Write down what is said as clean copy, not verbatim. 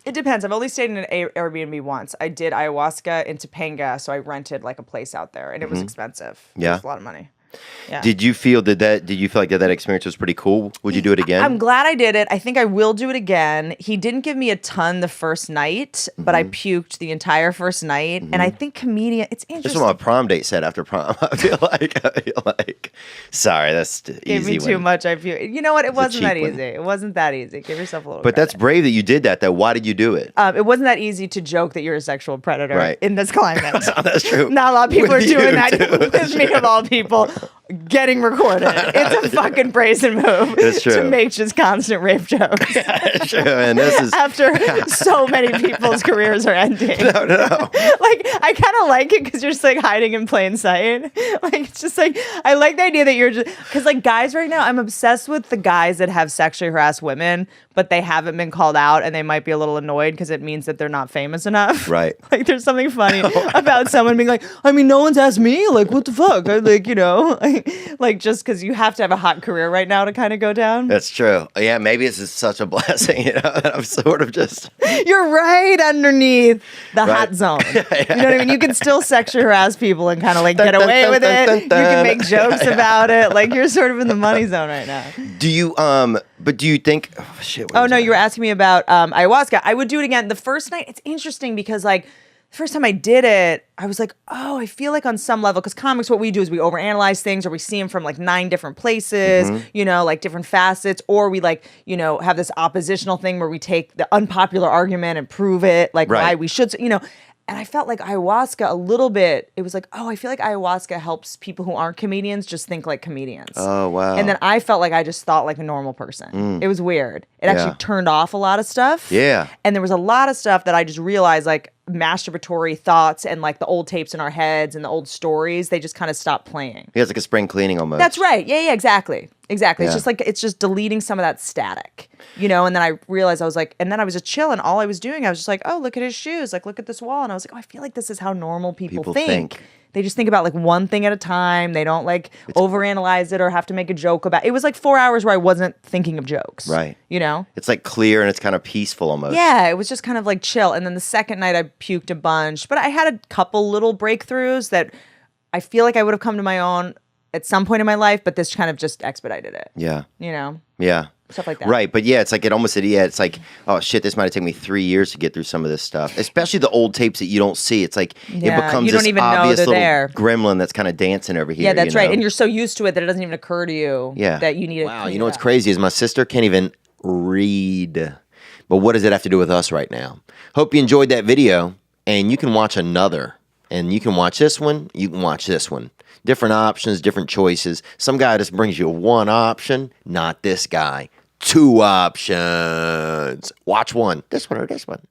It depends. I've only stayed in an Airbnb once. I did ayahuasca in Topanga, so I rented like a place out there, and it was expensive. Yeah. It was a lot of money. Yeah. Did you feel Did you feel like that experience was pretty cool? Would you do it again? I'm glad I did it. I think I will do it again. He didn't give me a ton the first night, but I puked the entire first night. And I think comedian, it's interesting. This is what my prom date said after prom. I feel like, sorry, that's the Gave easy me too one. much. I puked. You know what? It wasn't that cheap one. easy. It wasn't that easy. Give yourself a little But credit. that's brave that you did that, though. Why did you do it? It wasn't that easy to joke that you're a sexual predator in this climate. That's true. Not a lot of people are With doing you, that too. with me, of all people. Getting recorded. It's a fucking brazen move It's true. to make just constant rape jokes. True, and this is After so many people's careers are ending. no. Like, I kind of like it because you're just like hiding in plain sight. Like, it's just like, I like the idea that you're just, because like guys right now, I'm obsessed with the guys that have sexually harassed women, but they haven't been called out and they might be a little annoyed because it means that they're not famous enough. Right. Like, there's something funny about someone being like, I mean, no one's asked me. Like, what the fuck? I, like, you know, like just because you have to have a hot career right now to kind of go down. That's true. Yeah, maybe this is such a blessing, you know, that I'm sort of just... You're right underneath the hot zone. You know what I mean? You can still sexually harass people and kind of like get away with it. You can make jokes about it. Like, you're sort of in the money zone right now. Do you, but do you think... Oh, shit. Oh, no, you were asking me about ayahuasca. I would do it again. The first night, it's interesting because like, the first time I did it, I was like, oh, I feel like on some level, because comics, what we do is we overanalyze things, or we see them from like 9 different places, you know, like different facets, or we like, you know, have this oppositional thing where we take the unpopular argument and prove it, like why we should, you know. And I felt like ayahuasca a little bit, it was like, oh, I feel like ayahuasca helps people who aren't comedians just think like comedians. Oh, wow. And then I felt like I just thought like a normal person. It was weird. It actually turned off a lot of stuff. Yeah. And there was a lot of stuff that I just realized, like masturbatory thoughts and like the old tapes in our heads and the old stories, they just kind of stopped playing. Yeah, it's like a spring cleaning almost. That's right. Yeah, exactly. Exactly. Yeah. It's just like, it's just deleting some of that static, you know? And then I realized I was like, and then I was just chilling. All I was doing, I was just like, oh, look at his shoes. Like, look at this wall. And I was like, oh, I feel like this is how normal people think. They just think about like one thing at a time. They don't like overanalyze it or have to make a joke about it. It was like 4 hours where I wasn't thinking of jokes. Right. You know? It's like clear and it's kind of peaceful almost. Yeah, it was just kind of like chill. And then the second night I puked a bunch, but I had a couple little breakthroughs that I feel like I would have come to my own at some point in my life, but this kind of just expedited it. Yeah. You know? Yeah. Stuff like that. Right, but yeah, it's like it's like, oh shit, this might have taken me 3 years to get through some of this stuff. Especially the old tapes that you don't see. It's like it becomes you don't this even know obvious they're little there. gremlin that's kind of dancing over here. Yeah, that's you know? right. And you're so used to it that it doesn't even occur to you that you need to Wow, clean you know it what's up. crazy is my sister can't even read. But what does it have to do with us right now? Hope you enjoyed that video, and you can watch another. And you can watch this one, you can watch this one. Different options, different choices. Some guy just brings you one option, not this guy. 2 options. Watch one. This one or this one.